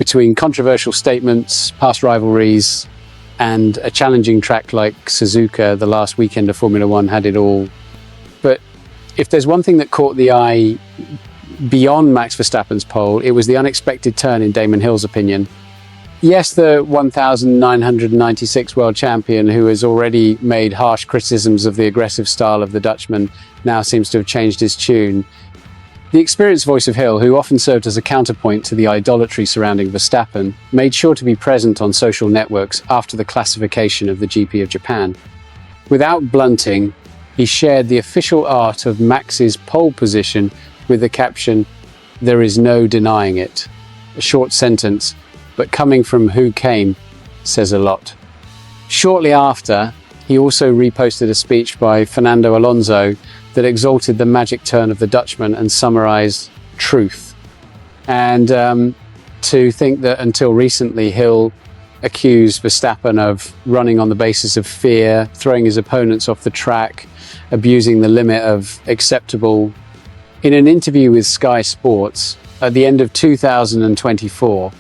between controversial statements, past rivalries, and a challenging track like Suzuka, the last weekend of Formula One had it all. But if there's one thing that caught the eye beyond Max Verstappen's pole, it was the unexpected turn in Damon Hill's opinion. Yes, the 1996 world champion, who has already made harsh criticisms of the aggressive style of the Dutchman, now seems to have changed his tune. The experienced voice of Hill, who often served as a counterpoint to the idolatry surrounding Verstappen, made sure to be present on social networks after the classification of the GP of Japan. Without blunting, he shared the official art of Max's pole position with the caption, "There is no denying it." A short sentence, but coming from who came, says a lot. Shortly after, he also reposted a speech by Fernando Alonso that exalted the magic turn of the Dutchman and summarized truth. And to think that until recently, Hill accused Verstappen of running on the basis of fear, throwing his opponents off the track, abusing the limit of acceptable. In an interview with Sky Sports at the end of 2024,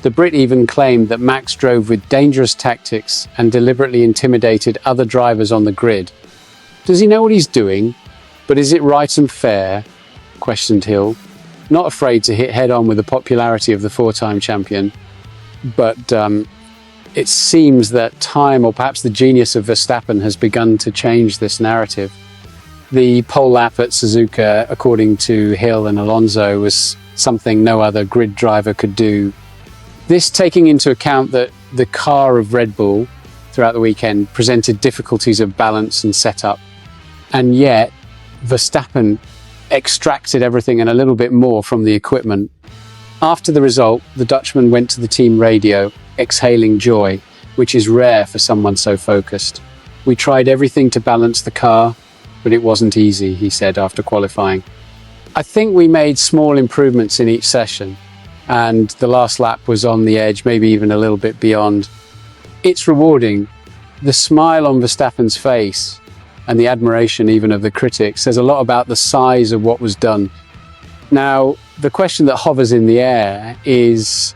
the Brit even claimed that Max drove with dangerous tactics and deliberately intimidated other drivers on the grid. Does he know what he's doing? But is it right and fair? Questioned Hill, not afraid to hit head-on with the popularity of the four-time champion. But it seems that time, or perhaps the genius of Verstappen, has begun to change this narrative. The pole lap at Suzuka, according to Hill and Alonso, was something no other grid driver could do. This taking into account that the car of Red Bull throughout the weekend presented difficulties of balance and setup, and yet Verstappen extracted everything and a little bit more from the equipment. After the result, the Dutchman went to the team radio, exhaling joy, which is rare for someone so focused. "We tried everything to balance the car, but it wasn't easy," he said after qualifying. "I think we made small improvements in each session, and the last lap was on the edge, maybe even a little bit beyond. It's rewarding." The smile on Verstappen's face and the admiration even of the critics says a lot about the size of what was done. Now, the question that hovers in the air is,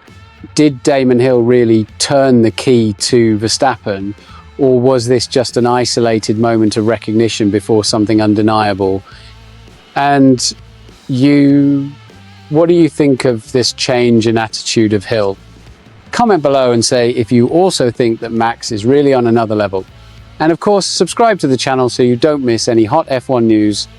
did Damon Hill really turn the key to Verstappen, or was this just an isolated moment of recognition before something undeniable? And what do you think of this change in attitude of Hill? Comment below and say if you also think that Max is really on another level. And of course, subscribe to the channel so you don't miss any hot F1 news